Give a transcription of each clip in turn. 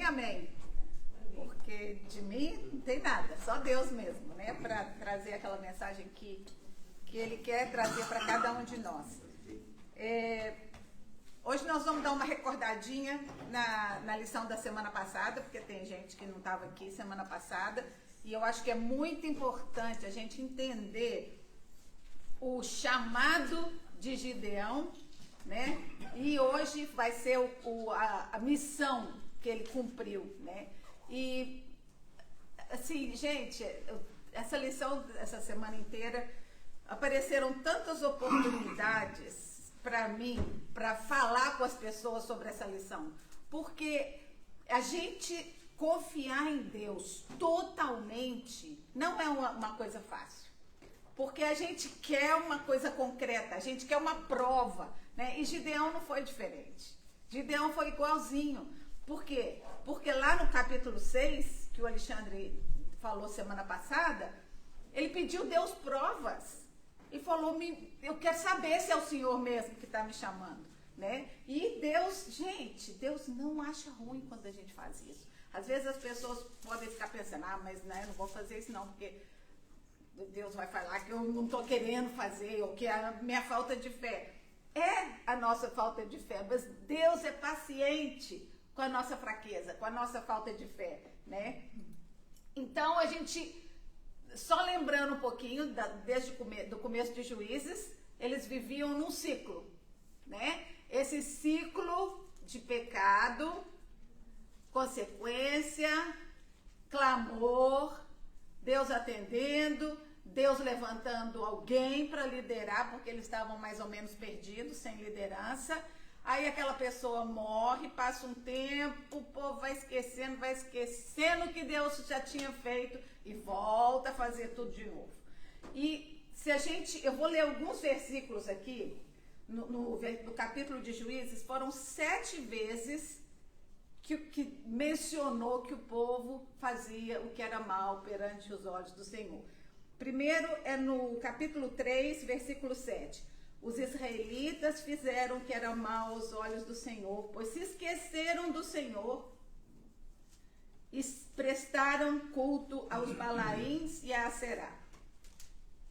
amém. Porque de mim não tem nada, só Deus mesmo, né? Para trazer aquela mensagem que Ele quer trazer para cada um de nós. Hoje nós vamos dar uma recordadinha na lição da semana passada, porque tem gente que não estava aqui semana passada, e eu acho que é muito importante a gente entender o chamado de Gideão, né? E hoje vai ser a missão que ele cumpriu, né? E, assim, gente, essa lição, essa semana inteira, apareceram tantas oportunidades para mim, para falar com as pessoas sobre essa lição. Porque a gente confiar em Deus totalmente não é uma coisa fácil. Porque a gente quer uma coisa concreta, a gente quer uma prova, né? E Gideão não foi diferente. Gideão foi igualzinho. Por quê? Porque lá no capítulo 6, que o Alexandre falou semana passada, ele pediu Deus provas. E falou, eu quero saber se é o Senhor mesmo que está me chamando, né? E Deus, gente, Deus não acha ruim quando a gente faz isso. Às vezes as pessoas podem ficar pensando, mas né, eu não vou fazer isso não, porque Deus vai falar que eu não estou querendo fazer, ou que é a minha falta de fé. É a nossa falta de fé, mas Deus é paciente com a nossa fraqueza, com a nossa falta de fé, né? Então, a gente, só lembrando um pouquinho, desde o começo de Juízes, eles viviam num ciclo, né? Esse ciclo de pecado, consequência, clamor, Deus atendendo, Deus levantando alguém para liderar, porque eles estavam mais ou menos perdidos, sem liderança. Aí aquela pessoa morre, passa um tempo, o povo vai esquecendo o que Deus já tinha feito e volta a fazer tudo de novo. E se eu vou ler alguns versículos aqui, no capítulo de Juízes, foram 7 vezes que mencionou que o povo fazia o que era mal perante os olhos do Senhor. Primeiro é no capítulo 3, versículo 7. Os israelitas fizeram o que era mal aos olhos do Senhor, pois se esqueceram do Senhor e prestaram culto aos Balaíns e a Aserá.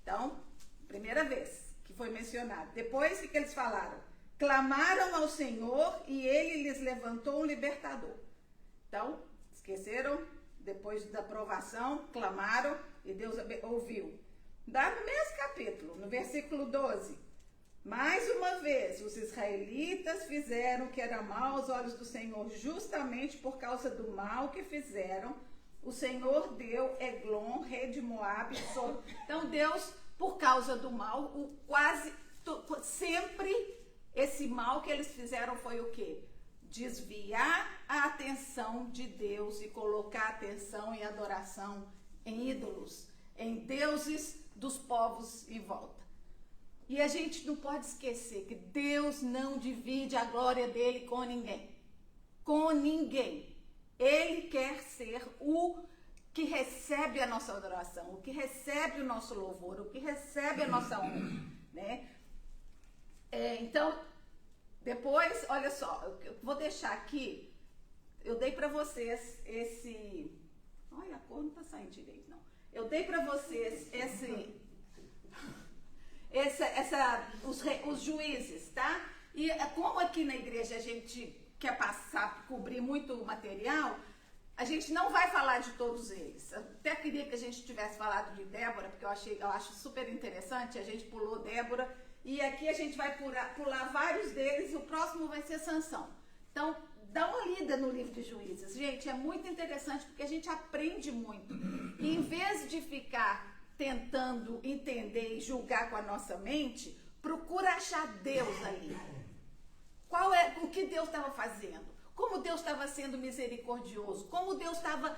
Então, primeira vez que foi mencionado. Depois, o que eles falaram? Clamaram ao Senhor e Ele lhes levantou um libertador. Então, esqueceram, depois da provação, clamaram e Deus ouviu. Dá no mesmo capítulo, no versículo 12. Mais uma vez, os israelitas fizeram o que era mal aos olhos do Senhor, justamente por causa do mal que fizeram. O Senhor deu Eglon, rei de Moabe, sobre... Então, Deus, por causa do mal, sempre esse mal que eles fizeram foi o quê? Desviar a atenção de Deus e colocar a atenção e adoração em ídolos, em deuses dos povos em volta. E a gente não pode esquecer que Deus não divide a glória dele com ninguém. Com ninguém. Ele quer ser o que recebe a nossa adoração, o que recebe o nosso louvor, o que recebe a nossa honra, né? Então, depois, olha só, eu vou deixar aqui, eu dei para vocês esse... Olha, a cor não tá saindo direito, não. Eu dei para vocês os juízes, tá? E como aqui na igreja a gente quer cobrir muito material, a gente não vai falar de todos eles. Eu até queria que a gente tivesse falado de Débora, porque eu acho super interessante, a gente pulou Débora, e aqui a gente vai pular vários deles, e o próximo vai ser Sansão. Então, dá uma lida no livro de Juízes. Gente, é muito interessante, porque a gente aprende muito. E em vez de ficar tentando entender e julgar com a nossa mente, procura achar Deus ali. O que Deus estava fazendo? Como Deus estava sendo misericordioso? Como Deus estava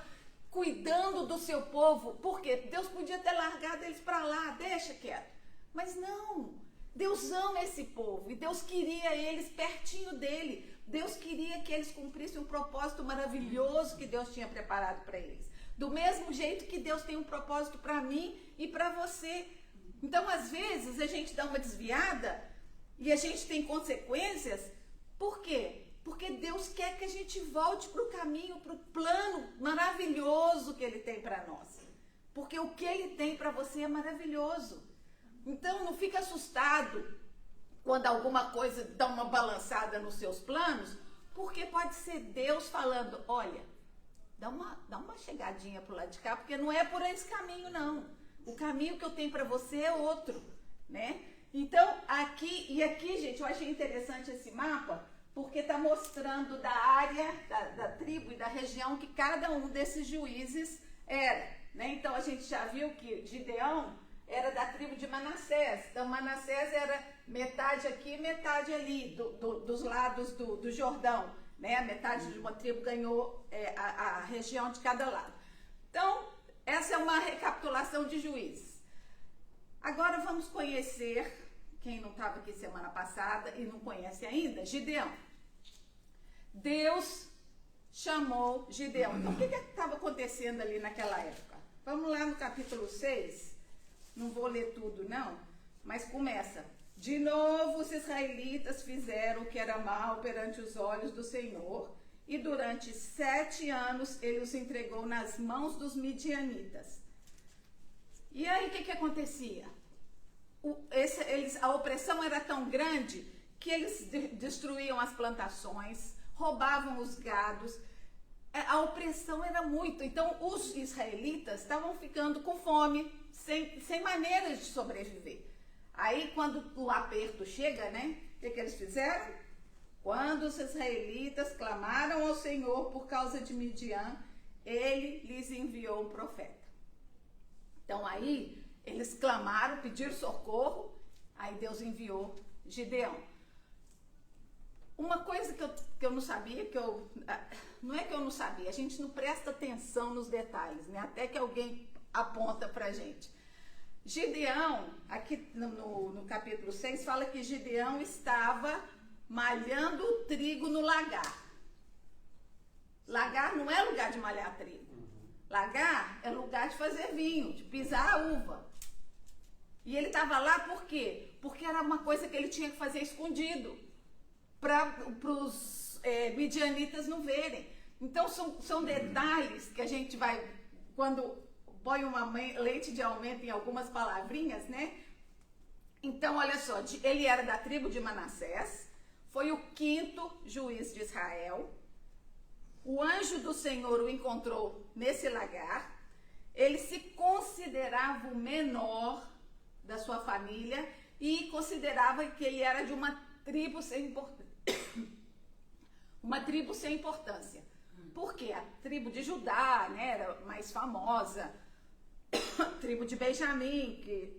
cuidando do seu povo? Porque Deus podia ter largado eles para lá, deixa quieto. Mas não, Deus ama esse povo e Deus queria eles pertinho dele. Deus queria que eles cumprissem um propósito maravilhoso que Deus tinha preparado para eles. Do mesmo jeito que Deus tem um propósito para mim e para você. Então, às vezes, a gente dá uma desviada e a gente tem consequências. Por quê? Porque Deus quer que a gente volte para o caminho, para o plano maravilhoso que Ele tem para nós. Porque o que Ele tem para você é maravilhoso. Então não fica assustado quando alguma coisa dá uma balançada nos seus planos, porque pode ser Deus falando, olha, dá uma chegadinha pro lado de cá, porque não é por esse caminho, não. O caminho que eu tenho para você é outro, né? Então, aqui, gente, eu achei interessante esse mapa, porque está mostrando da área, da tribo e da região que cada um desses juízes era, né? Então, a gente já viu que Gideão era da tribo de Manassés. Então, Manassés era metade aqui e metade ali, dos lados do Jordão, né? A metade de uma tribo ganhou a região de cada lado. Então, essa é uma recapitulação de Juízes. Agora vamos conhecer, quem não estava aqui semana passada e não conhece ainda, Gideão. Deus chamou Gideão. Então, o que estava acontecendo ali naquela época? Vamos lá no capítulo 6. Não vou ler tudo, não, mas começa. De novo os israelitas fizeram o que era mal perante os olhos do Senhor, e durante 7 anos ele os entregou nas mãos dos midianitas. E aí o que acontecia? A opressão era tão grande que eles destruíam as plantações, roubavam os gados. A opressão era muito. Então os israelitas estavam ficando com fome, sem maneiras de sobreviver. Aí quando o aperto chega, né? O que eles fizeram? Quando os israelitas clamaram ao Senhor por causa de Midian, ele lhes enviou um profeta. Então aí eles clamaram, pediram socorro, aí Deus enviou Gideão. Uma coisa que eu não sabia, não é que eu não sabia, a gente não presta atenção nos detalhes, né? Até que alguém aponta pra gente. Gideão, aqui no capítulo 6, fala que Gideão estava malhando o trigo no lagar. Lagar não é lugar de malhar trigo. Lagar é lugar de fazer vinho, de pisar a uva. E ele estava lá por quê? Porque era uma coisa que ele tinha que fazer escondido, para os midianitas não verem. Então são detalhes que a gente vai, quando põe uma leite de aumento em algumas palavrinhas, né? Então, olha só, ele era da tribo de Manassés, foi o 5º juiz de Israel. O anjo do Senhor o encontrou nesse lagar. Ele se considerava o menor da sua família e considerava que ele era de uma tribo sem importância. Uma tribo sem importância. Por quê? A tribo de Judá, né, era mais famosa. A tribo de Benjamim.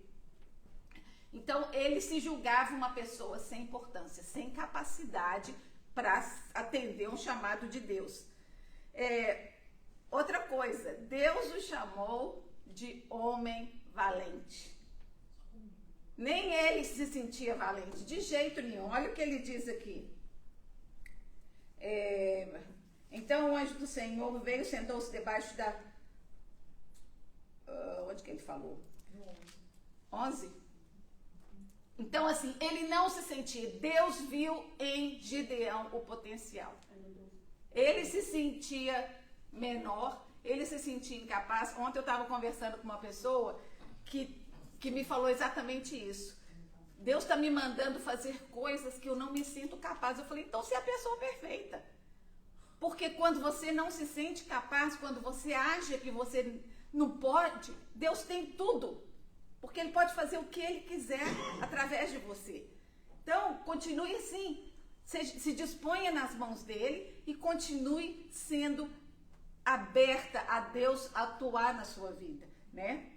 Então, ele se julgava uma pessoa sem importância, sem capacidade para atender um chamado de Deus. Outra coisa, Deus o chamou de homem valente. Nem ele se sentia valente, de jeito nenhum. Olha o que ele diz aqui. Então o anjo do Senhor veio, sentou-se debaixo da... onde que ele falou? 11. Então assim, ele não se sentia. Deus viu em Gideão o potencial. Ele se sentia menor, ele se sentia incapaz. Ontem eu estava conversando com uma pessoa que me falou exatamente isso. Deus está me mandando fazer coisas que eu não me sinto capaz. Eu falei, então você é a pessoa perfeita. Porque quando você não se sente capaz, quando você acha que você não pode, Deus tem tudo. Porque Ele pode fazer o que Ele quiser através de você. Então, continue assim. Se disponha nas mãos dEle e continue sendo aberta a Deus atuar na sua vida, né?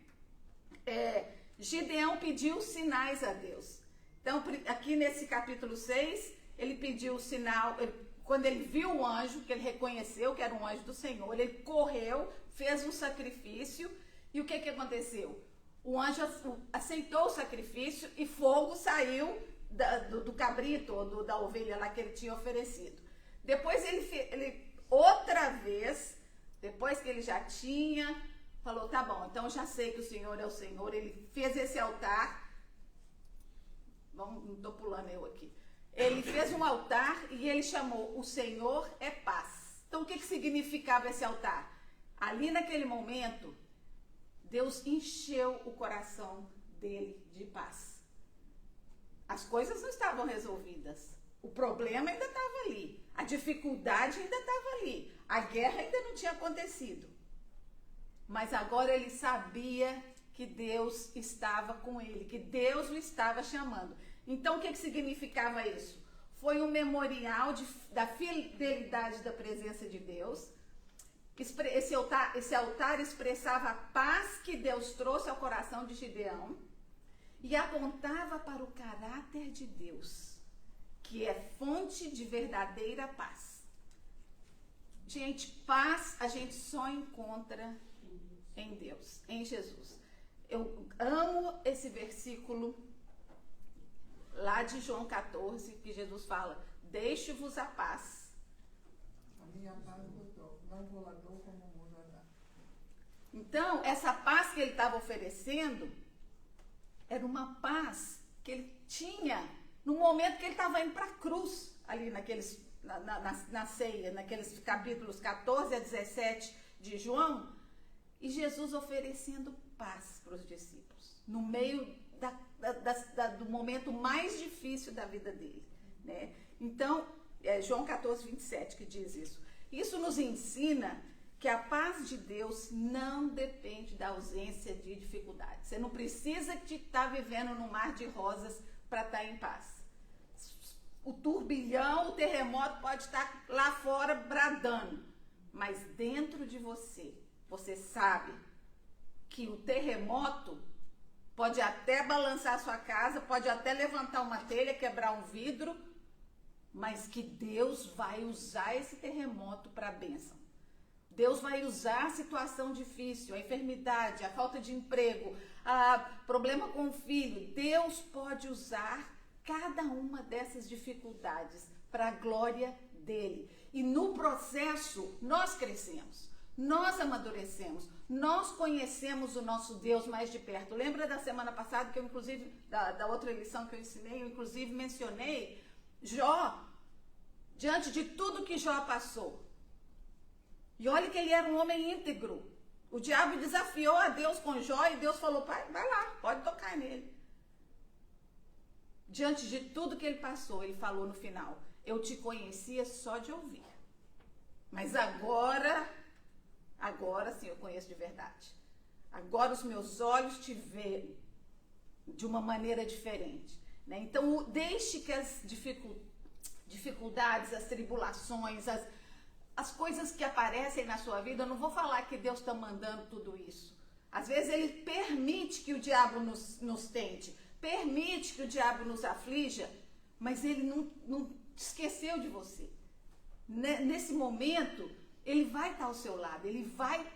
Gideão pediu sinais a Deus. Então, aqui nesse capítulo 6, ele pediu o sinal, quando ele viu o anjo, que ele reconheceu que era um anjo do Senhor, ele correu, fez um sacrifício, e o que aconteceu? O anjo aceitou o sacrifício e fogo saiu do cabrito, ou da ovelha lá que ele tinha oferecido. Depois ele outra vez, depois que ele já tinha... falou, tá bom, então já sei que o Senhor é o Senhor. Ele fez esse altar. Não estou pulando eu aqui. ele fez um altar e ele chamou: o Senhor é paz. Então, o que significava esse altar? Ali naquele momento, Deus encheu o coração dele de paz. As coisas não estavam resolvidas. O problema ainda estava ali. A dificuldade ainda estava ali. A guerra ainda não tinha acontecido. Mas agora ele sabia que Deus estava com ele, que Deus o estava chamando. Então, o que significava isso? Foi um memorial da fidelidade da presença de Deus. Esse altar expressava a paz que Deus trouxe ao coração de Gideão e apontava para o caráter de Deus, que é fonte de verdadeira paz. Gente, paz a gente só encontra em Deus, em Jesus. Eu amo esse versículo lá de João 14, que Jesus fala: deixe-vos a paz. A minha paz eu dou, não vou lá dou como o mundo dá. Então, essa paz que ele estava oferecendo era uma paz que ele tinha no momento que ele estava indo para a cruz, ali na ceia, naqueles capítulos 14 a 17 de João, e Jesus oferecendo paz para os discípulos, no meio do momento mais difícil da vida dele, né? Então, é João 14, 27 que diz isso. Isso nos ensina que a paz de Deus não depende da ausência de dificuldade. Você não precisa estar vivendo num mar de rosas para estar em paz. O turbilhão, o terremoto pode estar lá fora bradando, mas dentro de você, você sabe que o terremoto pode até balançar a sua casa, pode até levantar uma telha, quebrar um vidro, mas que Deus vai usar esse terremoto para a bênção. Deus vai usar a situação difícil, a enfermidade, a falta de emprego, problema com o filho. Deus pode usar cada uma dessas dificuldades para a glória dele. E no processo, nós crescemos, nós amadurecemos, nós conhecemos o nosso Deus mais de perto. Lembra da semana passada que eu, inclusive, da outra lição que eu ensinei, eu, inclusive, mencionei Jó, diante de tudo que Jó passou. E olha que ele era um homem íntegro. O diabo desafiou a Deus com Jó e Deus falou: pai, vai lá, pode tocar nele. Diante de tudo que ele passou, ele falou no final: eu te conhecia só de ouvir, mas agora sim eu conheço de verdade. Agora os meus olhos te veem de uma maneira diferente, né? Então, deixe que as dificuldades, as tribulações, as coisas que aparecem na sua vida, eu não vou falar que Deus está mandando tudo isso. Às vezes ele permite que o diabo nos tente, permite que o diabo nos aflija, mas ele não esqueceu de você. Nesse momento, ele vai estar ao seu lado, ele vai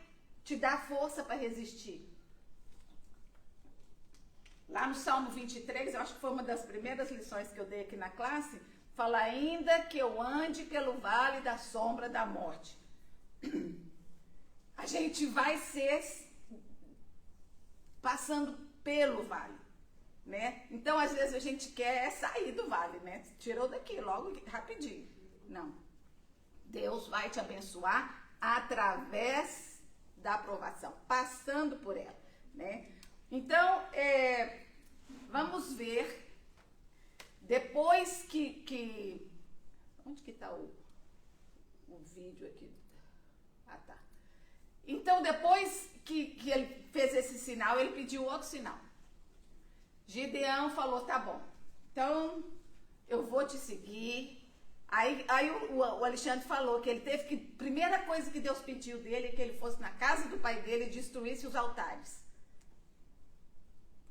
te dar força para resistir. Lá no Salmo 23, eu acho que foi uma das primeiras lições que eu dei aqui na classe, fala: ainda que eu ande pelo vale da sombra da morte. A gente vai ser passando pelo vale, né? Então, às vezes, a gente quer sair do vale, né? Tirou daqui, logo, rapidinho. Não. Deus vai te abençoar através da aprovação, passando por ela, né? Então, vamos ver. Depois que onde que está o vídeo aqui? Ah, tá. Então, depois que ele fez esse sinal, ele pediu outro sinal. Gideão falou: tá bom, então eu vou te seguir. Aí o Alexandre falou que ele teve que, primeira coisa que Deus pediu dele é que ele fosse na casa do pai dele e destruísse os altares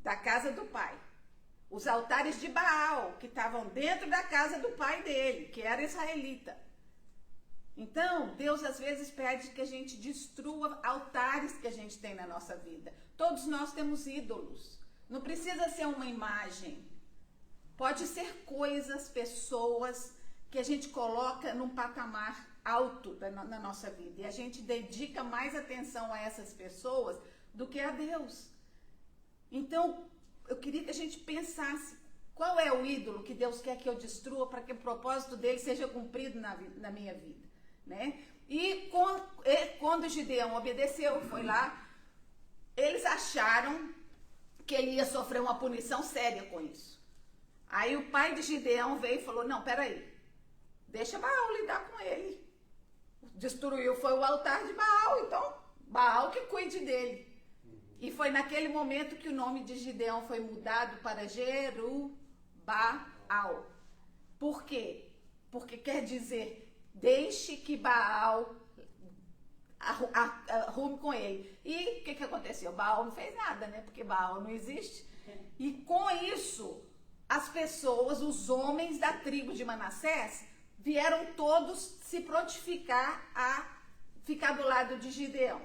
da casa do pai. Os altares de Baal, que estavam dentro da casa do pai dele, que era israelita. Então, Deus às vezes pede que a gente destrua altares que a gente tem na nossa vida. Todos nós temos ídolos. Não precisa ser uma imagem. Pode ser coisas, pessoas que a gente coloca num patamar alto na nossa vida. E a gente dedica mais atenção a essas pessoas do que a Deus. Então, eu queria que a gente pensasse Qual é o ídolo que Deus quer que eu destrua para que o propósito dele seja cumprido na minha vida, né? E quando Gideão obedeceu, foi lá, eles acharam que ele ia sofrer uma punição séria com isso. Aí o pai de Gideão veio e falou, não, peraí, deixa Baal lidar com ele. Destruiu foi o altar de Baal, então Baal que cuide dele. E foi naquele momento que o nome de Gideão foi mudado para Jerubbaal. Por quê? Porque quer dizer, deixe que Baal arrume com ele. E o que aconteceu? Baal não fez nada, né? Porque Baal não existe. E com isso, as pessoas, os homens da tribo de Manassés, vieram todos se prontificar a ficar do lado de Gideão.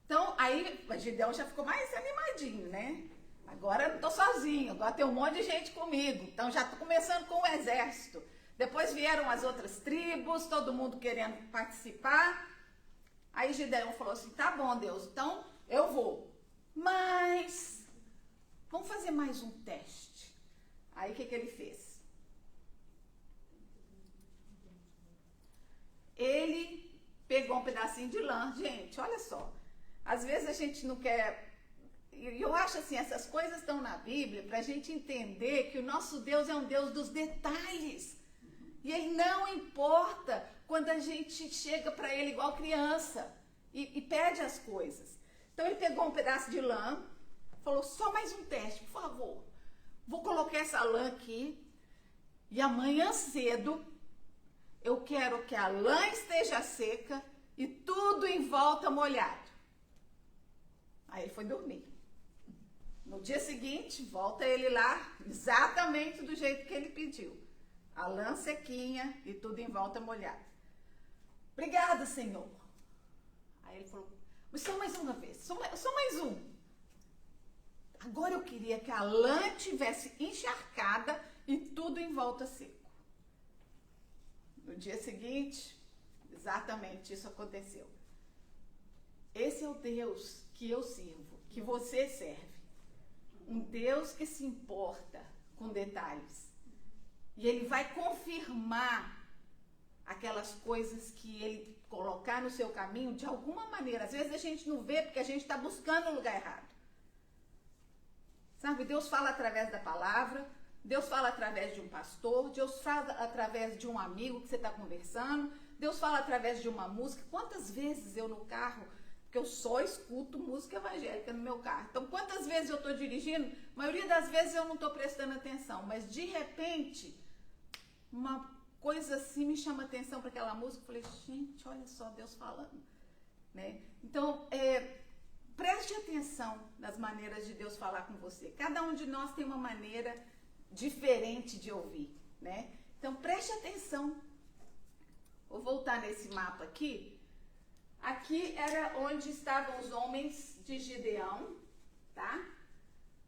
Então, aí, Gideão já ficou mais animadinho, né? Agora eu não tô sozinho, agora tem um monte de gente comigo. Então, já tô começando com o exército. Depois vieram as outras tribos, todo mundo querendo participar. Aí Gideão falou assim, tá bom, Deus, então eu vou. Mas, vamos fazer mais um teste. Aí, o que ele fez? Ele pegou um pedacinho de lã. Gente, olha só. Às vezes a gente não quer... E eu acho assim, essas coisas estão na Bíblia para a gente entender que o nosso Deus é um Deus dos detalhes. E aí não importa quando a gente chega para ele igual criança e pede as coisas. Então ele pegou um pedaço de lã, falou, só mais um teste, por favor. Vou colocar essa lã aqui e amanhã cedo eu quero que a lã esteja seca e tudo em volta molhado. Aí ele foi dormir. No dia seguinte, volta ele lá, exatamente do jeito que ele pediu. A lã sequinha e tudo em volta molhado. Obrigada, Senhor. Aí ele falou, mas só mais uma vez, só mais um. Agora eu queria que a lã tivesse encharcada e tudo em volta seco. No dia seguinte, exatamente isso aconteceu. Esse é o Deus que eu sirvo, que você serve. Um Deus que se importa com detalhes. E ele vai confirmar aquelas coisas que ele colocar no seu caminho de alguma maneira. Às vezes a gente não vê porque a gente está buscando o lugar errado. Sabe, Deus fala através da palavra, Deus fala através de um pastor, Deus fala através de um amigo que você está conversando, Deus fala através de uma música. Quantas vezes eu no carro, porque eu só escuto música evangélica no meu carro. Então, quantas vezes eu estou dirigindo, a maioria das vezes eu não estou prestando atenção, mas de repente, uma coisa assim me chama atenção para aquela música. Eu falei, gente, olha só Deus falando, né? Então, preste atenção nas maneiras de Deus falar com você. Cada um de nós tem uma maneira diferente de ouvir, né? Então, preste atenção. Vou voltar nesse mapa aqui. Aqui era onde estavam os homens de Gideão, tá?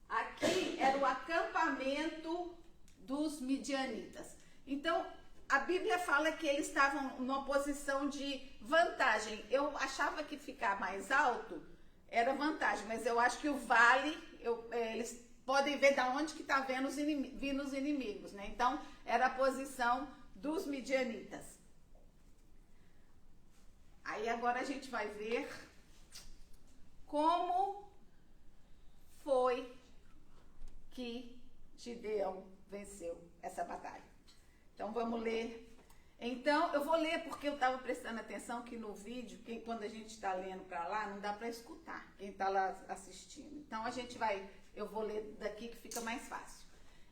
Aqui era o acampamento dos midianitas. Então, a Bíblia fala que eles estavam numa posição de vantagem. Eu achava que ficar mais alto era vantagem, mas eu acho que o vale, eles podem ver de onde que está vindo os inimigos, né? Então, era a posição dos midianitas. Aí agora a gente vai ver como foi que Gideão venceu essa batalha. Então vamos ler. Então eu vou ler porque eu estava prestando atenção que no vídeo, quando a gente está lendo para lá, não dá para escutar quem está lá assistindo. Então eu vou ler daqui que fica mais fácil.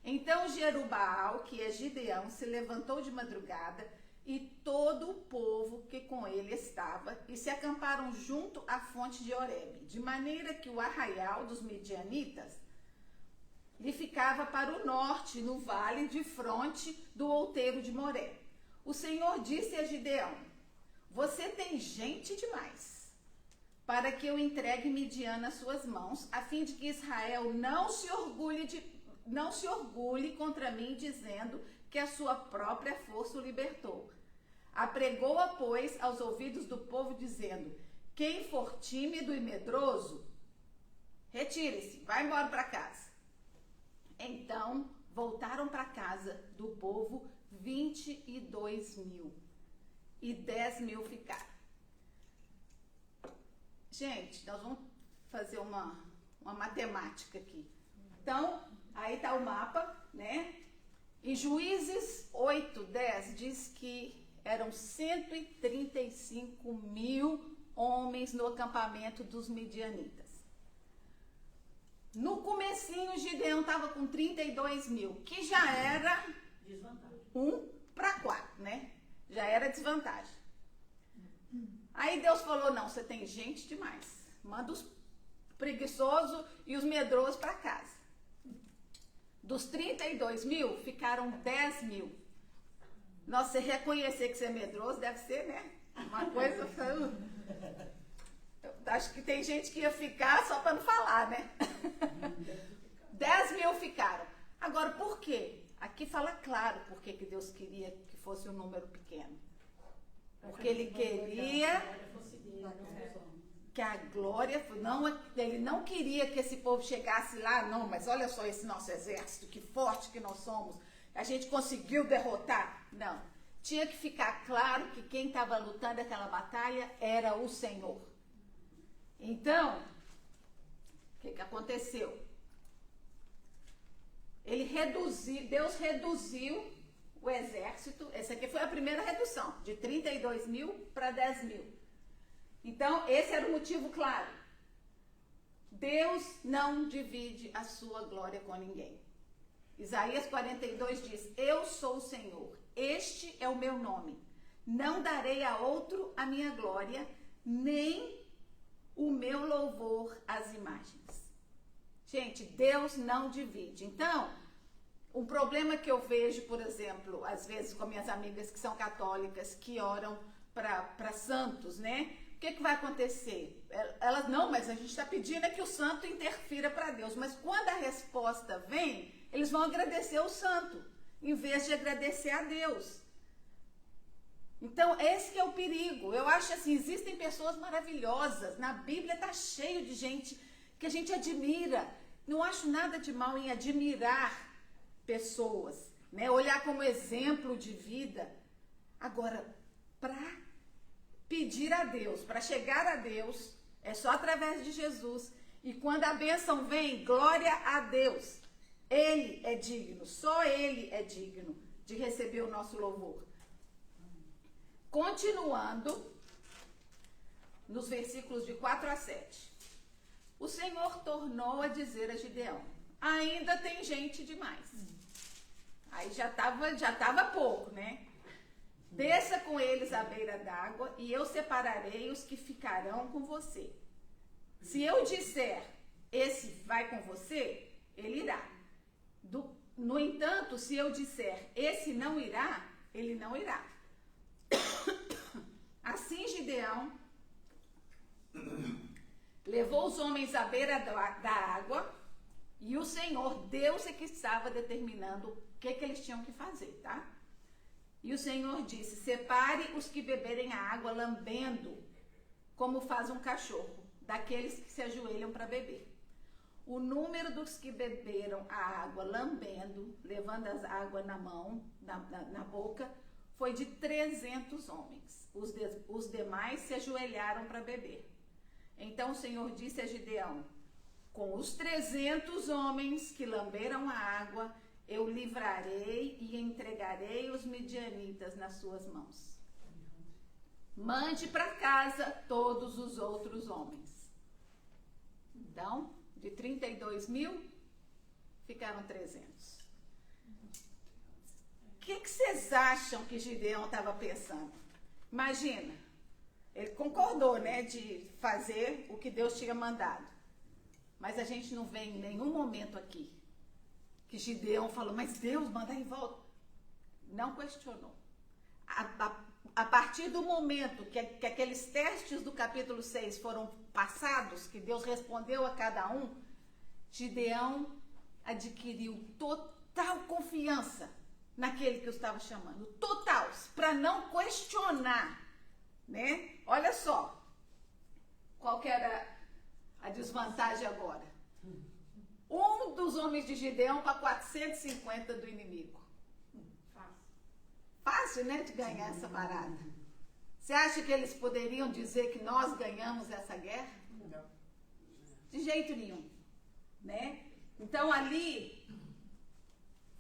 Então Jerubbaal, que é Gideão, se levantou de madrugada e todo o povo que com ele estava, e se acamparam junto à fonte de Horebe, de maneira que o arraial dos midianitas lhe ficava para o norte, no vale de fronte do outeiro de Moré. O Senhor disse a Gideão, você tem gente demais, para que eu entregue Midian nas suas mãos, a fim de que Israel não se orgulhe contra mim, dizendo que a sua própria força o libertou. Apregou-a, pois, aos ouvidos do povo, dizendo, quem for tímido e medroso, retire-se, vá embora para casa. Então voltaram para casa do povo 22.000 e 10.000 ficaram. Gente, nós vamos fazer uma matemática aqui. Então, aí está o mapa, né? Em Juízes 8:10 diz que eram 135.000 homens no acampamento dos midianitas. No comecinho, Gideão estava com 32.000, que já era Desvantagem. 1-4, né? Já era desvantagem. Aí Deus falou, não, você tem gente demais. Manda os preguiçosos e os medrosos para casa. Dos 32.000, ficaram 10.000. Nossa, você reconhecer que você é medroso deve ser, né? Uma coisa... Acho que tem gente que ia ficar só para não falar, né? 10.000 ficaram. Agora, por quê? Aqui fala claro por que Deus queria que fosse um número pequeno. Porque Ele queria que a glória... Ele não queria que esse povo chegasse lá, não, mas olha só esse nosso exército, que forte que nós somos. A gente conseguiu derrotar. Não. Tinha que ficar claro que quem estava lutando aquela batalha era o Senhor. Então, o que aconteceu? Deus reduziu o exército. Essa aqui foi a primeira redução, de 32.000 para 10.000. Então, esse era o motivo claro. Deus não divide a sua glória com ninguém. Isaías 42 diz, eu sou o Senhor, este é o meu nome. Não darei a outro a minha glória, nem o meu louvor às imagens. Gente, Deus não divide. Então, um problema que eu vejo, por exemplo, às vezes com minhas amigas que são católicas, que oram para santos, né? O que vai acontecer? Elas, não, mas a gente está pedindo é que o santo interfira para Deus. Mas quando a resposta vem, eles vão agradecer o santo, em vez de agradecer a Deus. Então, esse que é o perigo. Eu acho assim, existem pessoas maravilhosas. Na Bíblia está cheio de gente que a gente admira. Não acho nada de mal em admirar pessoas, né? Olhar como exemplo de vida. Agora, para pedir a Deus, para chegar a Deus, é só através de Jesus. E quando a bênção vem, glória a Deus. Ele é digno, só Ele é digno de receber o nosso louvor. Continuando, nos versículos de 4 a 7. O Senhor tornou a dizer a Gideão, ainda tem gente demais. Aí já estava pouco, né? Desça com eles à beira d'água e eu separarei os que ficarão com você. Se eu disser, esse vai com você, ele irá. No entanto, se eu disser, esse não irá, ele não irá. Assim Gideão levou os homens à beira da água e o Senhor, Deus é que estava determinando o que eles tinham que fazer, tá? E o Senhor disse, separe os que beberem a água lambendo, como faz um cachorro, daqueles que se ajoelham para beber. O número dos que beberam a água lambendo, levando as águas na mão, na boca, foi de 300 homens. Os demais se ajoelharam para beber. Então o Senhor disse a Gideão, com os 300 homens que lamberam a água, eu livrarei e entregarei os midianitas nas suas mãos. Mande para casa todos os outros homens. Então, de 32.000, ficaram 300. O que vocês acham que Gideão estava pensando? Imagina, ele concordou, né, de fazer o que Deus tinha mandado. Mas a gente não vê em nenhum momento aqui que Gideão falou, mas Deus manda em volta. Não questionou. A partir do momento que aqueles testes do capítulo 6 foram passados, que Deus respondeu a cada um, Gideão adquiriu total confiança naquele que o estava chamando. Total, para não questionar, né? Olha só, qual que era a desvantagem agora? Um dos homens de Gideão para 450 do inimigo. Fácil, né, de ganhar essa parada. Você acha que eles poderiam dizer que nós ganhamos essa guerra? Não. De jeito nenhum, né? Então ali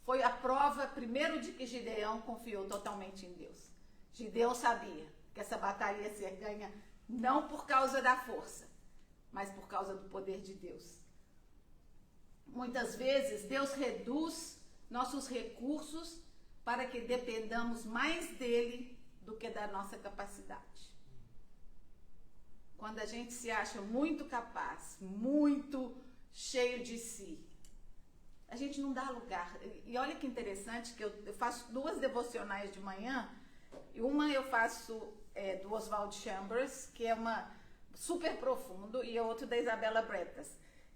foi a prova, primeiro, de que Gideão confiou totalmente em Deus. Gideão sabia que essa batalha ia ser ganha não por causa da força, mas por causa do poder de Deus. Muitas vezes Deus reduz nossos recursos para que dependamos mais dele do que da nossa capacidade. Quando a gente se acha muito capaz, muito cheio de si, a gente não dá lugar. E olha que interessante que eu faço 2 devocionais de manhã, e uma eu faço do Oswald Chambers, que é uma super profundo, e a outra da Isabella Bretas.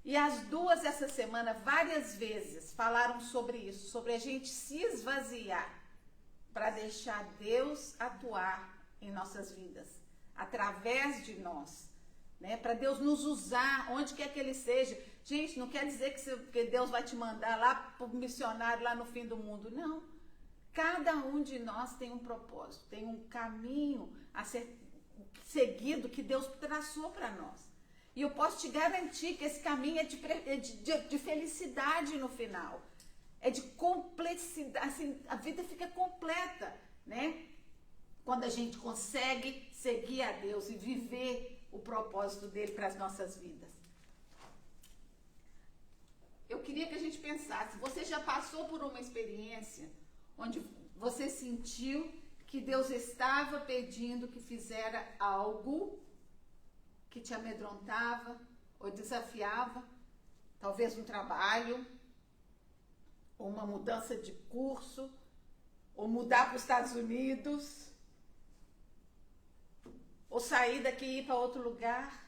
E as 2 essa semana, várias vezes, falaram sobre isso, sobre a gente se esvaziar para deixar Deus atuar em nossas vidas, através de nós, né? Para Deus nos usar onde quer que Ele seja. Gente, não quer dizer que Deus vai te mandar lá para o missionário lá no fim do mundo, não. Cada um de nós tem um propósito, tem um caminho a ser seguido que Deus traçou para nós. E eu posso te garantir que esse caminho é de felicidade no final. É de complexidade, assim, a vida fica completa, né? Quando a gente consegue seguir a Deus e viver o propósito dele para as nossas vidas. Eu queria que a gente pensasse, você já passou por uma experiência onde você sentiu que Deus estava pedindo que fizera algo que te amedrontava ou desafiava, talvez um trabalho, ou uma mudança de curso, ou mudar para os Estados Unidos, ou sair daqui e ir para outro lugar,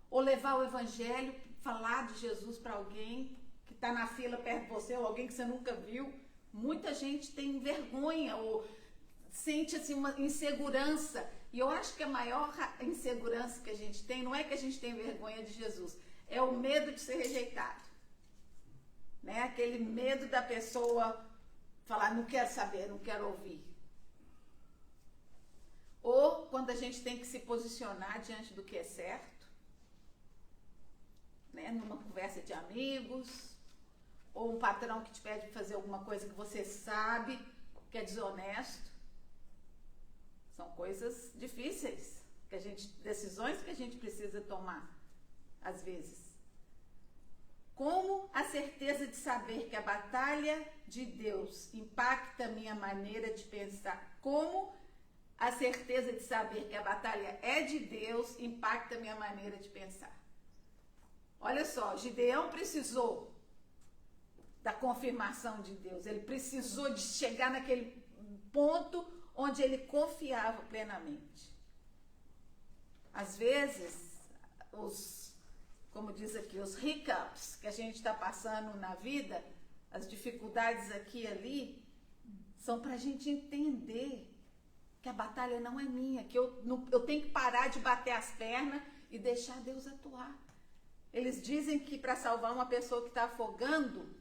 ou levar o evangelho, falar de Jesus para alguém que está na fila perto de você, ou alguém que você nunca viu. Muita gente tem vergonha ou sente assim uma insegurança. E eu acho que a maior insegurança que a gente tem não é que a gente tem vergonha de Jesus, é o medo de ser rejeitado. Né? Aquele medo da pessoa falar, não quero saber, não quero ouvir. Ou quando a gente tem que se posicionar diante do que é certo, né? Numa conversa de amigos, ou um patrão que te pede para fazer alguma coisa que você sabe que é desonesto. São coisas difíceis, decisões que a gente precisa tomar, às vezes. Como a certeza de saber que a batalha de Deus impacta a minha maneira de pensar? Como a certeza de saber que a batalha é de Deus impacta a minha maneira de pensar? Olha só, Gideão precisou da confirmação de Deus. Ele precisou de chegar naquele ponto onde ele confiava plenamente. Às vezes, como diz aqui, os hiccups que a gente está passando na vida, as dificuldades aqui e ali, são para a gente entender que a batalha não é minha, que eu tenho que parar de bater as pernas e deixar Deus atuar. Eles dizem que para salvar uma pessoa que está afogando,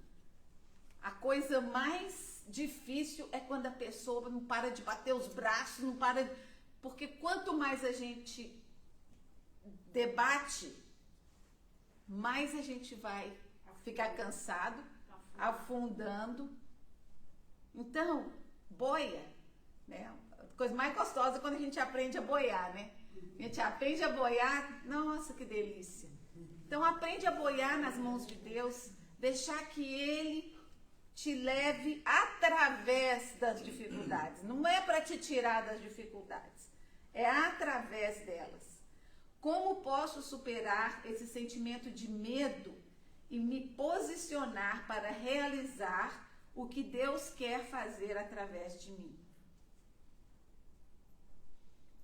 a coisa mais difícil é quando a pessoa não para de bater os braços, não para, porque quanto mais a gente debate, mais a gente vai ficar cansado, afundando. Então, boia, né? A coisa mais gostosa é quando a gente aprende a boiar, né? A gente aprende a boiar, nossa, que delícia. Então, aprende a boiar nas mãos de Deus, deixar que Ele te leve através das dificuldades. Não é para te tirar das dificuldades, é através delas. Como posso superar esse sentimento de medo e me posicionar para realizar o que Deus quer fazer através de mim?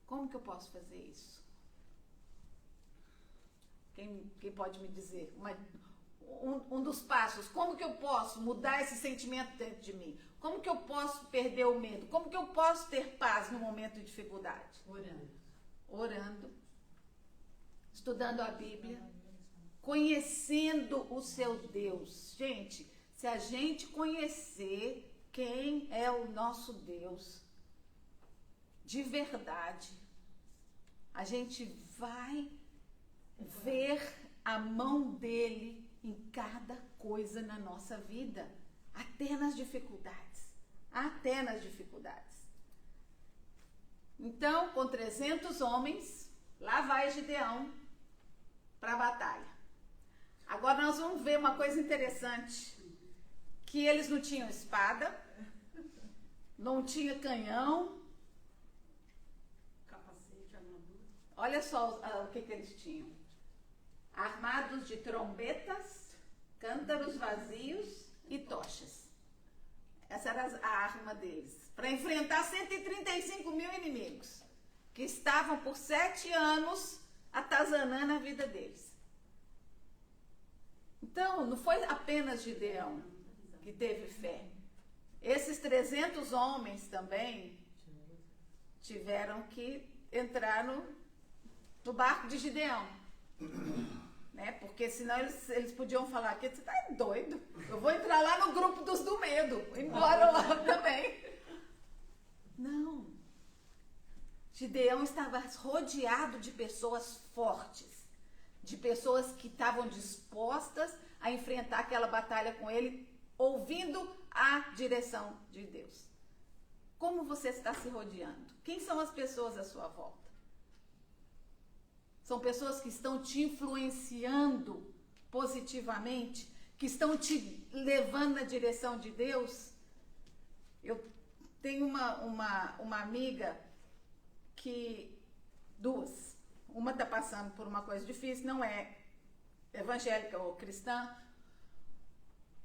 Como que eu posso fazer isso? Quem pode me dizer? Um dos passos. Como que eu posso mudar esse sentimento dentro de mim? Como que eu posso perder o medo? Como que eu posso ter paz no momento de dificuldade? Orando. Orando. Estudando a Bíblia, conhecendo o seu Deus. Gente, se a gente conhecer quem é o nosso Deus, de verdade, a gente vai ver a mão dele em cada coisa na nossa vida, até nas dificuldades, até nas dificuldades. Então, com 300 homens, lá vai Gideão para a batalha. Agora nós vamos ver uma coisa interessante, que eles não tinham espada, não tinha canhão. Capacete, armadura. Olha só o que eles tinham. Armados de trombetas, cântaros vazios e tochas. Essa era a arma deles. Para enfrentar 135 mil inimigos, que estavam por 7 anos atazanando a vida deles. Então, não foi apenas Gideão que teve fé. Esses 300 homens também tiveram que entrar no barco de Gideão. Né? Porque senão eles podiam falar que você está doido. Eu vou entrar lá no grupo dos do medo. Embora lá também. Não. Gideão estava rodeado de pessoas fortes. De pessoas que estavam dispostas a enfrentar aquela batalha com ele, ouvindo a direção de Deus. Como você está se rodeando? Quem são as pessoas à sua volta? São pessoas que estão te influenciando positivamente, que estão te levando na direção de Deus? Eu tenho uma amiga que, duas, uma está passando por uma coisa difícil, não é evangélica ou cristã,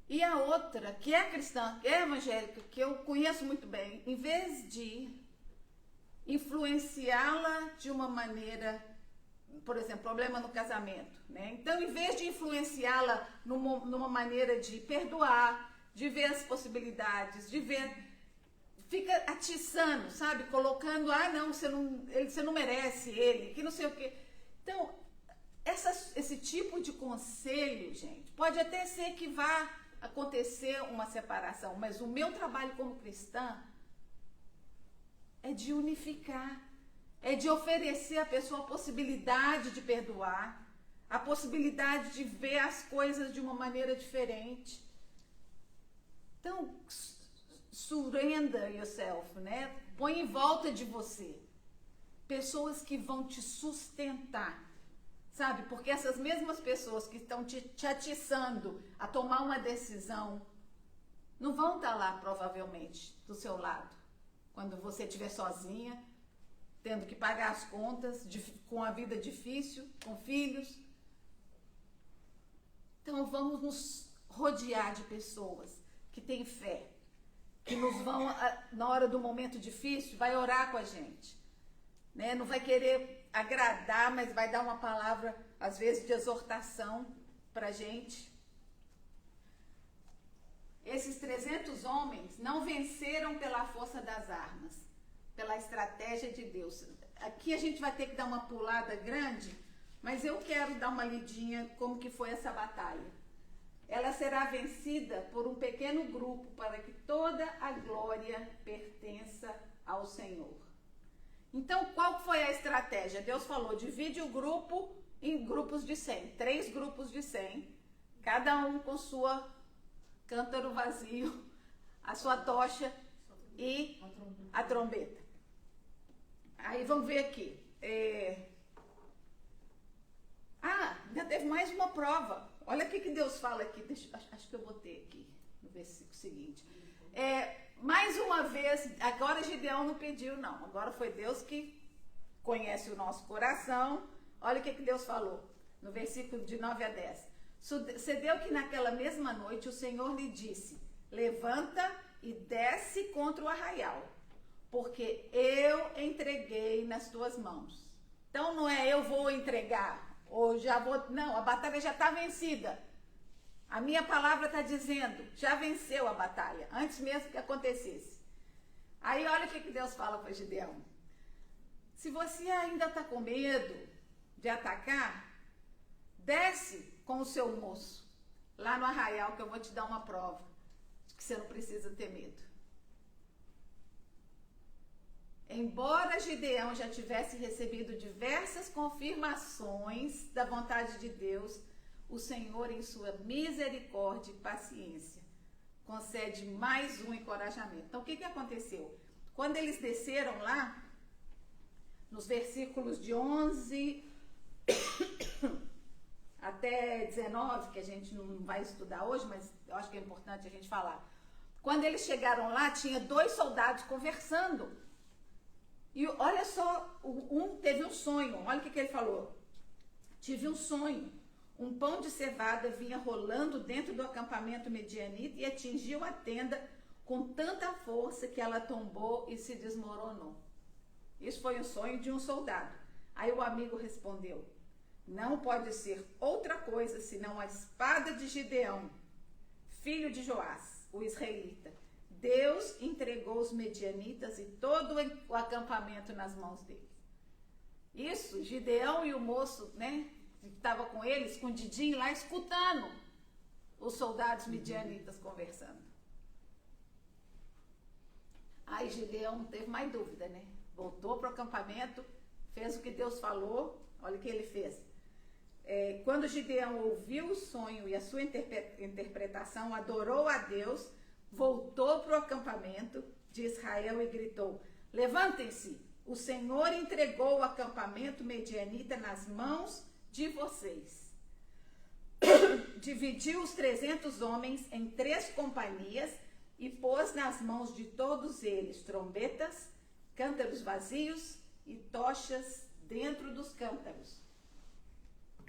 e a outra, que é cristã, que é evangélica, que eu conheço muito bem, em vez de influenciá-la de uma maneira, por exemplo, problema no casamento, né? Então, em vez de influenciá-la numa maneira de perdoar, de ver as possibilidades, de ver, fica atiçando, sabe? Colocando, não, você não merece ele, que não sei o quê. Então, esse tipo de conselho, gente, pode até ser que vá acontecer uma separação, mas o meu trabalho como cristã é de unificar, é de oferecer à pessoa a possibilidade de perdoar, a possibilidade de ver as coisas de uma maneira diferente. Então, surrender yourself, né? Põe em volta de você pessoas que vão te sustentar, sabe? Porque essas mesmas pessoas que estão te atiçando a tomar uma decisão não vão estar lá, provavelmente, do seu lado, quando você estiver sozinha, tendo que pagar as contas, com a vida difícil, com filhos. Então, vamos nos rodear de pessoas que têm fé, que nos vão, na hora do momento difícil, vai orar com a gente, né? Não vai querer agradar, mas vai dar uma palavra, às vezes, de exortação para a gente. Esses 300 homens não venceram pela força das armas, pela estratégia de Deus. Aqui a gente vai ter que dar uma pulada grande, mas eu quero dar uma lidinha como que foi essa batalha. Ela será vencida por um pequeno grupo, para que toda a glória pertença ao Senhor. Então, qual foi a estratégia? Deus falou, divide o grupo em grupos de 100, 3 grupos de 100, cada um com sua cântaro vazio, a sua tocha e a trombeta. Aí vamos ver aqui. Ainda teve mais uma prova. Olha o que Deus fala aqui. Acho que eu botei aqui no versículo seguinte. Mais uma vez, agora Gideão não pediu, não. Agora foi Deus que conhece o nosso coração. Olha o que Deus falou no versículo de 9 a 10. Sucedeu que naquela mesma noite o Senhor lhe disse: levanta e desce contra o arraial, porque eu entreguei nas tuas mãos. Então não é eu vou entregar, ou já vou... Não, a batalha já está vencida. A minha palavra está dizendo, já venceu a batalha, antes mesmo que acontecesse. Aí olha o que Deus fala para Gideão. Se você ainda está com medo de atacar, desce com o seu moço, lá no arraial, que eu vou te dar uma prova de que você não precisa ter medo. Embora Gideão já tivesse recebido diversas confirmações da vontade de Deus, o Senhor, em sua misericórdia e paciência, concede mais um encorajamento. Então, o que aconteceu? Quando eles desceram lá, nos versículos de 11 até 19, que a gente não vai estudar hoje, mas eu acho que é importante a gente falar. Quando eles chegaram lá, tinha 2 soldados conversando. E olha só, um teve um sonho. Olha o que ele falou. Tive um sonho. Um pão de cevada vinha rolando dentro do acampamento medianita e atingiu a tenda com tanta força que ela tombou e se desmoronou. Isso foi o sonho de um soldado. Aí o amigo respondeu: não pode ser outra coisa senão a espada de Gideão, filho de Joás, o israelita. Deus entregou os medianitas e todo o acampamento nas mãos dele. Isso, Gideão e o moço, né, que estava com ele, escondidinho lá, escutando os soldados medianitas conversando. Aí Gideão não teve mais dúvida, né? Voltou para o acampamento, fez o que Deus falou. Olha o que ele fez. Quando Gideão ouviu o sonho e a sua interpretação, adorou a Deus, voltou para o acampamento de Israel e gritou: levantem-se, o Senhor entregou o acampamento medianita nas mãos de vocês. Dividiu os 300 homens em 3 companhias e pôs nas mãos de todos eles trombetas, cântaros vazios e tochas dentro dos cântaros.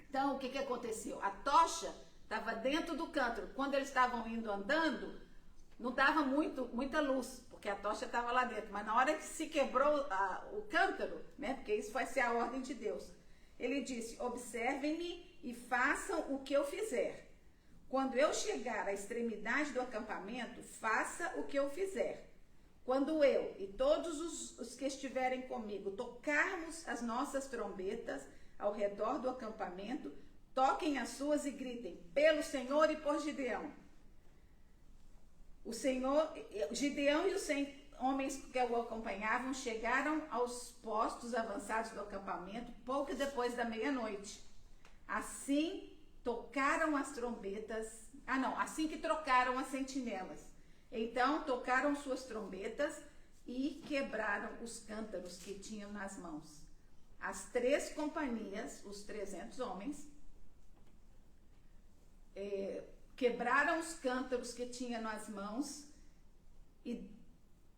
Então, o que aconteceu? A tocha estava dentro do cântaro. Quando eles estavam indo andando, não dava muita luz, porque a tocha estava lá dentro. Mas na hora que se quebrou o cântaro, né, porque isso vai ser a ordem de Deus, ele disse: observem-me e façam o que eu fizer. Quando eu chegar à extremidade do acampamento, faça o que eu fizer. Quando eu e todos os que estiverem comigo tocarmos as nossas trombetas ao redor do acampamento, toquem as suas e gritem: pelo Senhor e por Gideão. Gideão e os 100 homens que o acompanhavam chegaram aos postos avançados do acampamento pouco depois da meia-noite. Assim tocaram as trombetas, assim que trocaram as sentinelas. Então tocaram suas trombetas e quebraram os cântaros que tinham nas mãos. As 3 companhias, os 300 homens, quebraram os cântaros que tinham nas mãos e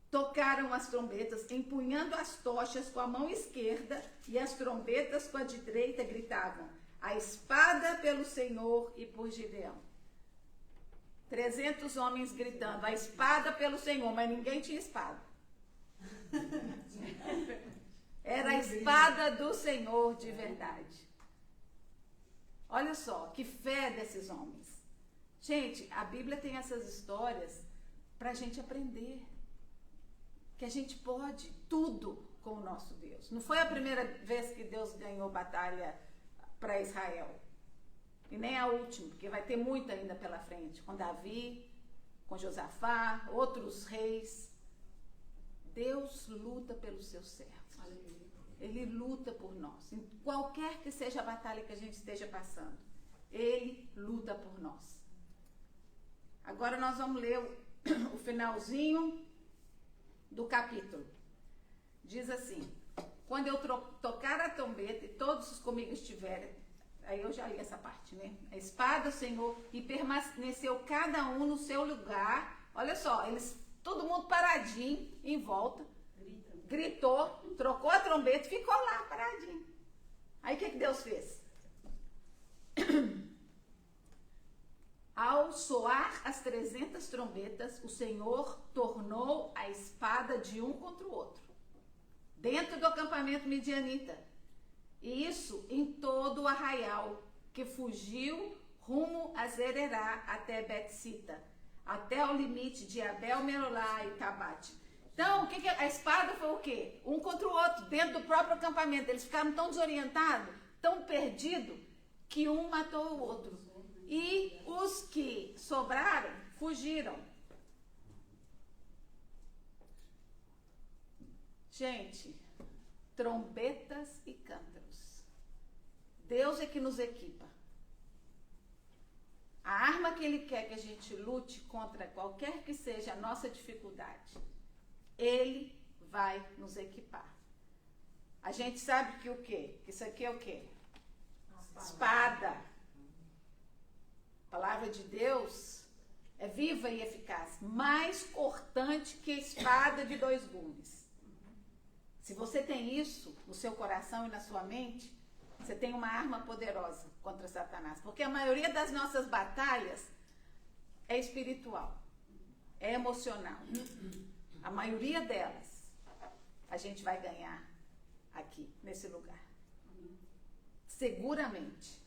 tocaram as trombetas, empunhando as tochas com a mão esquerda e as trombetas com a direita, gritavam: a espada pelo Senhor e por Gideão. 300 homens gritando: a espada pelo Senhor, mas ninguém tinha espada. Era a espada do Senhor de verdade. Olha só, que fé desses homens. Gente, a Bíblia tem essas histórias para a gente aprender que a gente pode tudo com o nosso Deus. Não foi a primeira vez que Deus ganhou batalha para Israel. E nem a última, porque vai ter muito ainda pela frente. Com Davi, com Josafá, outros reis. Deus luta pelos seus servos. Ele luta por nós. Em qualquer que seja a batalha que a gente esteja passando, Ele luta por nós. Agora nós vamos ler o finalzinho do capítulo. Diz assim: quando eu tocar a trombeta e todos comigo estiverem, aí eu já li essa parte, né? A espada do Senhor, e permaneceu cada um no seu lugar. Olha só, todo mundo paradinho em volta, gritou, trocou a trombeta e ficou lá paradinho. Aí o que Deus fez? Ao soar as 300 trombetas, o Senhor tornou a espada de um contra o outro, dentro do acampamento midianita. E isso em todo o arraial, que fugiu rumo a Zererá até Betsita, até o limite de Abel-Merolá e Tabate. Então, a espada foi o quê? Um contra o outro, dentro do próprio acampamento. Eles ficaram tão desorientados, tão perdidos, que um matou o outro. E os que sobraram fugiram. Gente, trombetas e cântaros. Deus é que nos equipa. A arma que Ele quer que a gente lute contra qualquer que seja a nossa dificuldade, Ele vai nos equipar. A gente sabe que o quê? Que isso aqui é o quê? Espada. A palavra de Deus é viva e eficaz, mais cortante que espada de 2 gumes. Se você tem isso no seu coração e na sua mente, você tem uma arma poderosa contra Satanás. Porque a maioria das nossas batalhas é espiritual, é emocional. A maioria delas a gente vai ganhar aqui, nesse lugar. Seguramente.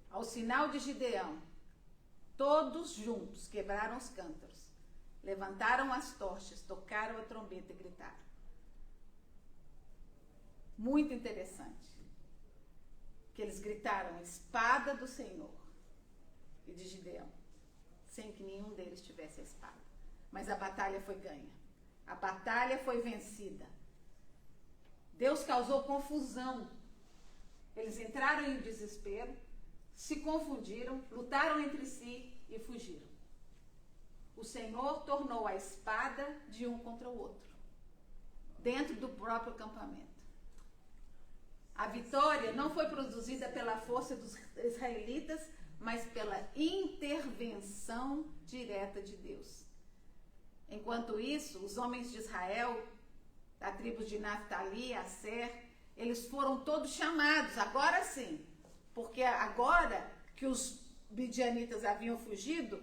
Ao sinal de Gideão, todos juntos quebraram os cântaros, levantaram as tochas, tocaram a trombeta e gritaram. Muito interessante. Que eles gritaram, espada do Senhor e de Gideão, sem que nenhum deles tivesse a espada. Mas a batalha foi ganha. A batalha foi vencida. Deus causou confusão. Eles entraram em desespero, se confundiram, lutaram entre si e fugiram. O Senhor tornou a espada de um contra o outro, dentro do próprio acampamento. A vitória não foi produzida pela força dos israelitas, mas pela intervenção direta de Deus. Enquanto isso, os homens de Israel, da tribo de Naftali, Aser, eles foram todos chamados, agora sim, porque agora que os midianitas haviam fugido,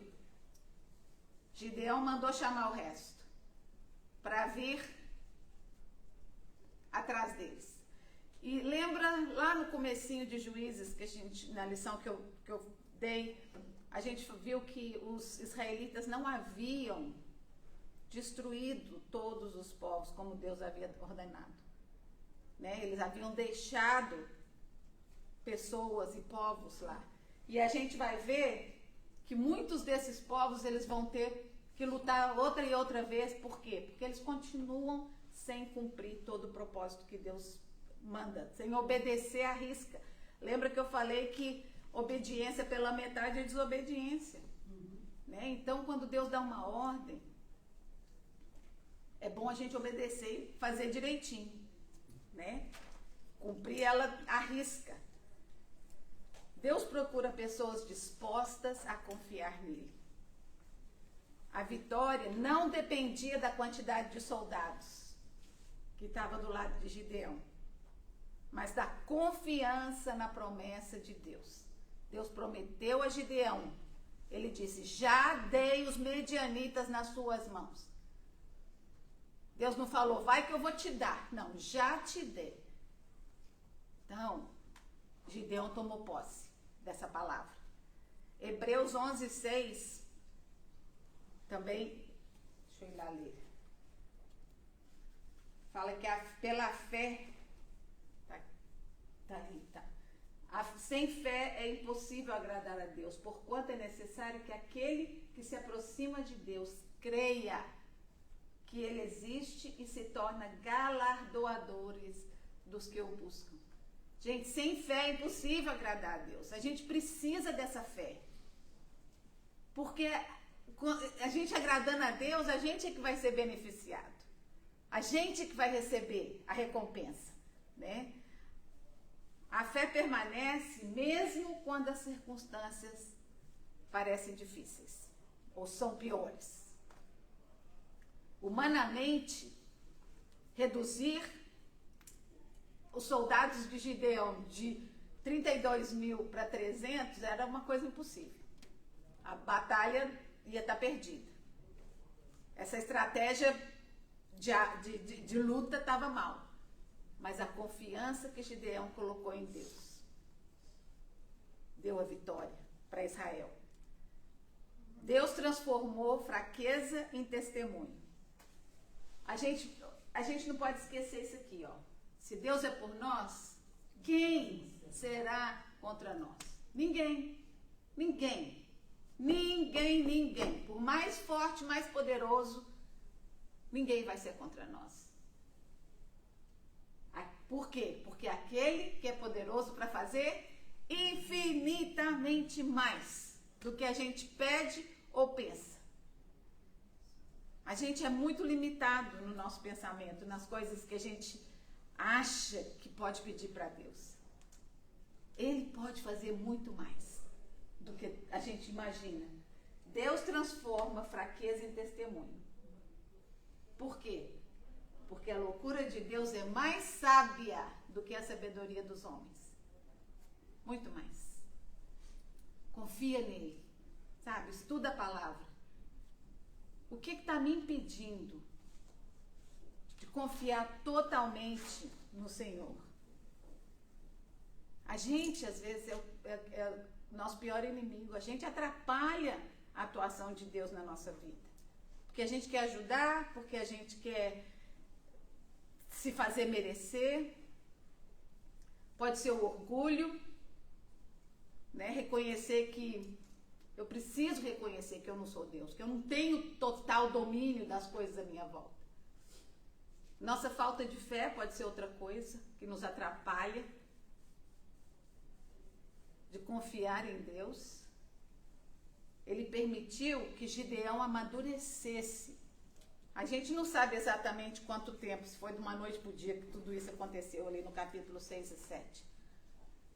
Gideão mandou chamar o resto para vir atrás deles. E lembra lá no comecinho de Juízes, que a gente, na lição que eu dei, a gente viu que os israelitas não haviam destruído todos os povos como Deus havia ordenado. Né? Eles haviam deixado pessoas e povos lá. E a gente vai ver que muitos desses povos eles vão ter que lutar outra e outra vez. Por quê? Porque eles continuam sem cumprir todo o propósito que Deus manda, sem obedecer à risca. Lembra que eu falei que obediência pela metade é desobediência. Né? Então, quando Deus dá uma ordem, é bom a gente obedecer e fazer direitinho. Né? Cumprir ela à risca. Deus procura pessoas dispostas a confiar nele. A vitória não dependia da quantidade de soldados que estava do lado de Gideão, mas da confiança na promessa de Deus. Deus prometeu a Gideão. Ele disse, já dei os medianitas nas suas mãos. Deus não falou, vai que eu vou te dar. Não, já te dei. Então, Gideão tomou posse dessa palavra. Hebreus 11:6 também, deixa eu ir lá ler. Fala que pela fé, tá ali, tá. Sem fé é impossível agradar a Deus, porquanto é necessário que aquele que se aproxima de Deus creia que Ele existe e se torna galardoadores dos que o buscam. Gente, sem fé é impossível agradar a Deus. A gente precisa dessa fé. Porque a gente agradando a Deus, a gente é que vai ser beneficiado. A gente é que vai receber a recompensa, né? A fé permanece mesmo quando as circunstâncias parecem difíceis ou são piores. Humanamente, reduzir os soldados de Gideão de 32 mil para 300 era uma coisa impossível. A batalha ia estar perdida. Essa estratégia de luta estava mal. Mas a confiança que Gideão colocou em Deus deu a vitória para Israel. Deus transformou fraqueza em testemunho. A gente não pode esquecer isso aqui, ó. Se Deus é por nós, quem será contra nós. Ninguém. Ninguém. Ninguém, ninguém. Por mais forte, mais poderoso, ninguém vai ser contra nós. Por quê? Porque aquele que é poderoso para fazer infinitamente mais do que a gente pede ou pensa. A gente é muito limitado no nosso pensamento, nas coisas que a gente acha que pode pedir para Deus. Ele pode fazer muito mais do que a gente imagina. Deus transforma fraqueza em testemunho. Por quê? Porque a loucura de Deus é mais sábia do que a sabedoria dos homens. Muito mais. Confia nele. Sabe? Estuda a palavra. O que está me impedindo de confiar totalmente no Senhor? A gente, às vezes, é o nosso pior inimigo. A gente atrapalha a atuação de Deus na nossa vida. Porque a gente quer ajudar, porque a gente quer se fazer merecer. Pode ser o orgulho, né? Reconhecer que eu preciso reconhecer que eu não sou Deus, que eu não tenho total domínio das coisas à minha volta. Nossa falta de fé pode ser outra coisa que nos atrapalha de confiar em Deus. Ele permitiu que Gideão amadurecesse. A gente não sabe exatamente quanto tempo, se foi de uma noite para o dia que tudo isso aconteceu ali no capítulo 6 e 7.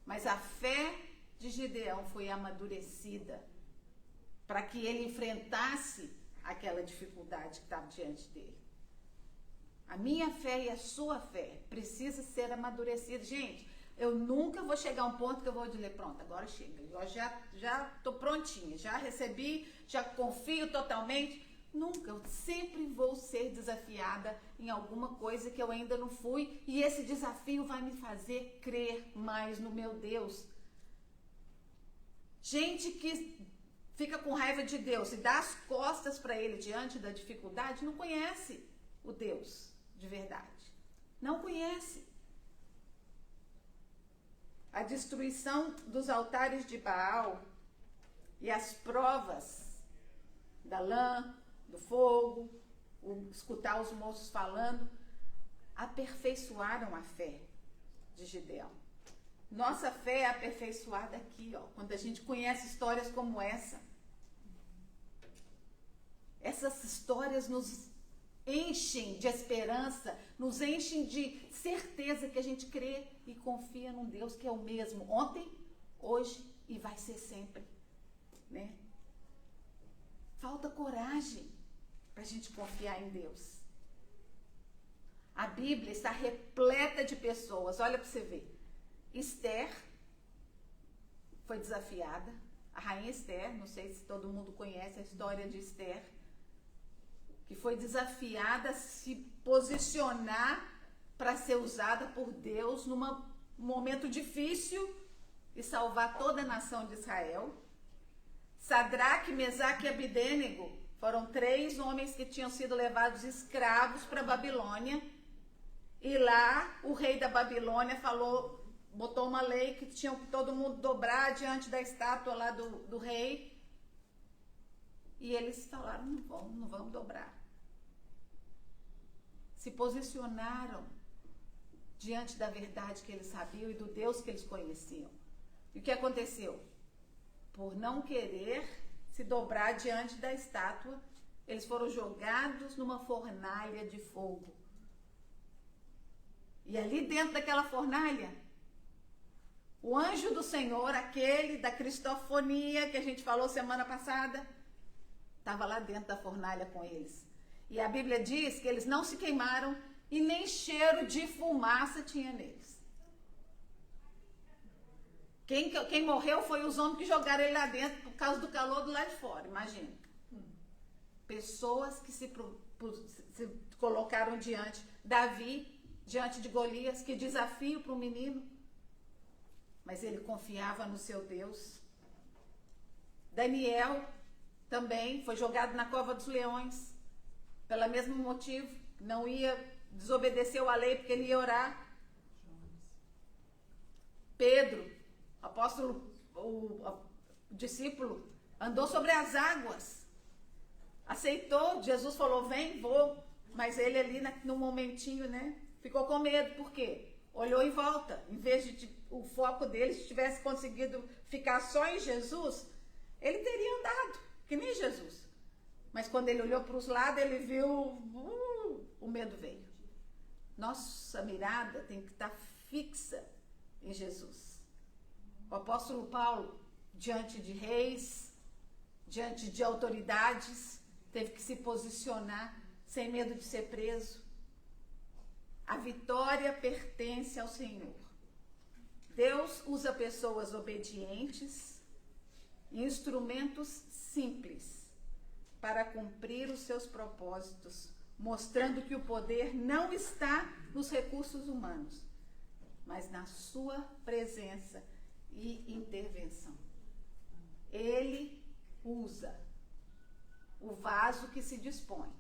Mas a fé de Gideão foi amadurecida para que ele enfrentasse aquela dificuldade que estava diante dele. A minha fé e a sua fé precisa ser amadurecida. Gente, eu nunca vou chegar a um ponto que eu vou dizer, pronto, agora chega. Eu já estou prontinha, já recebi, já confio totalmente. Nunca, eu sempre vou ser desafiada em alguma coisa que eu ainda não fui. E esse desafio vai me fazer crer mais no meu Deus. Gente que fica com raiva de Deus e dá as costas para ele diante da dificuldade, não conhece o Deus de verdade. Não conhece. A destruição dos altares de Baal e as provas da lã, do fogo, escutar os moços falando, aperfeiçoaram a fé de Gideão. Nossa fé é aperfeiçoada aqui, ó, quando a gente conhece histórias como essa. Essas histórias nos enchem de esperança, nos enchem de certeza que a gente crê e confia num Deus que é o mesmo ontem, hoje e vai ser sempre, né? Falta coragem para a gente confiar em Deus. A Bíblia está repleta de pessoas, olha para você ver. Esther foi desafiada, a rainha Esther, não sei se todo mundo conhece a história de Esther, que foi desafiada a se posicionar para ser usada por Deus num momento difícil e salvar toda a nação de Israel. Sadraque, Mesaque e Abidênego foram 3 homens que tinham sido levados escravos para a Babilônia. E lá o rei da Babilônia botou uma lei que tinha que todo mundo dobrar diante da estátua lá do rei. E eles falaram, não vamos dobrar. Se posicionaram diante da verdade que eles sabiam e do Deus que eles conheciam. E o que aconteceu? Por não querer se dobrar diante da estátua, eles foram jogados numa fornalha de fogo. E ali dentro daquela fornalha, o anjo do Senhor, aquele da cristofonia que a gente falou semana passada, estava lá dentro da fornalha com eles. E a Bíblia diz que eles não se queimaram e nem cheiro de fumaça tinha neles. Quem morreu foi os homens que jogaram ele lá dentro por causa do calor do lado de fora, imagina. Pessoas que se colocaram diante. Davi, diante de Golias, que desafio para o menino. Mas ele confiava no seu Deus. Daniel também foi jogado na cova dos leões, pelo mesmo motivo, não desobedeceu a lei porque ele ia orar. Pedro, o apóstolo o discípulo andou sobre as águas, aceitou, Jesus falou, vem, vou, mas ele ali no momentinho, né, ficou com medo, por quê? Olhou em volta, em vez de o foco dele, se tivesse conseguido ficar só em Jesus, ele teria andado, que nem Jesus. Mas quando ele olhou para os lados, ele viu, o medo veio. Nossa mirada tem que estar fixa em Jesus. O apóstolo Paulo, diante de reis, diante de autoridades, teve que se posicionar sem medo de ser preso. A vitória pertence ao Senhor. Deus usa pessoas obedientes, instrumentos simples, para cumprir os seus propósitos, mostrando que o poder não está nos recursos humanos, mas na sua presença e intervenção. Ele usa o vaso que se dispõe.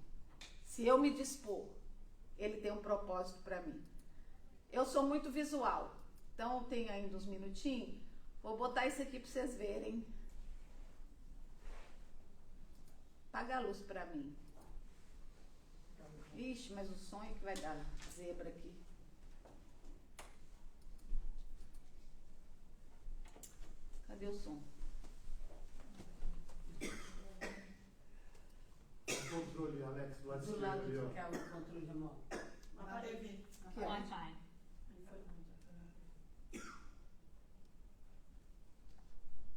Se eu me dispor, ele tem um propósito para mim. Eu sou muito visual, então tem ainda uns minutinhos. Vou botar isso aqui para vocês verem. Apaga a luz para mim. Ixi, mas o som é que vai dar zebra aqui. Cadê o som? O controle, Alex, do lado Do esquerdo lado ali, de ó. cá, o controle remoto. Na TV. Aqui, ó. Wi-Fi.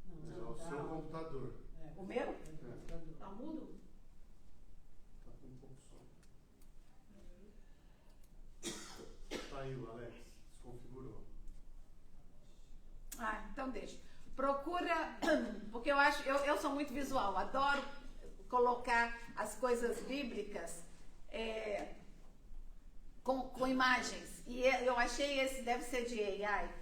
Mas é o seu computador. O meu? Tá mudo? Tá com um pouco de som. Saiu, Alex. Desconfigurou. Então deixa. Procura, porque eu sou muito visual, adoro colocar as coisas bíblicas com imagens. E eu achei esse, deve ser de AI,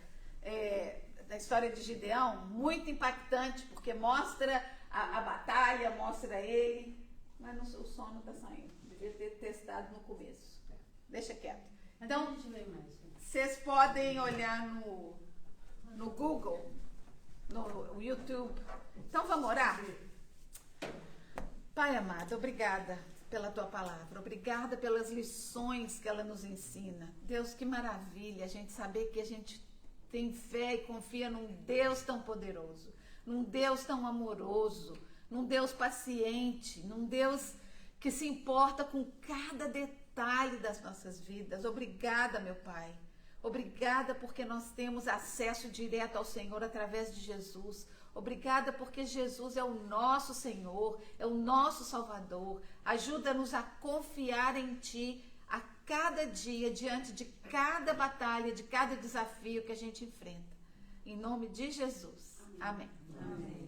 da história de Gideão, muito impactante, porque mostra a batalha, mostra ele, mas o som não está saindo. Devia ter testado no começo. Deixa quieto. Então, vocês podem olhar no Google, no YouTube. Então, vamos orar? Pai amado, obrigada pela tua palavra, obrigada pelas lições que ela nos ensina. Deus, que maravilha a gente saber que a gente tem fé e confia num Deus tão poderoso, num Deus tão amoroso, num Deus paciente, num Deus que se importa com cada detalhe das nossas vidas. Obrigada, meu Pai. Obrigada porque nós temos acesso direto ao Senhor através de Jesus. Obrigada porque Jesus é o nosso Senhor, é o nosso Salvador. Ajuda-nos a confiar em Ti a cada dia, diante de cada batalha, de cada desafio que a gente enfrenta. Em nome de Jesus. Amém. Amém.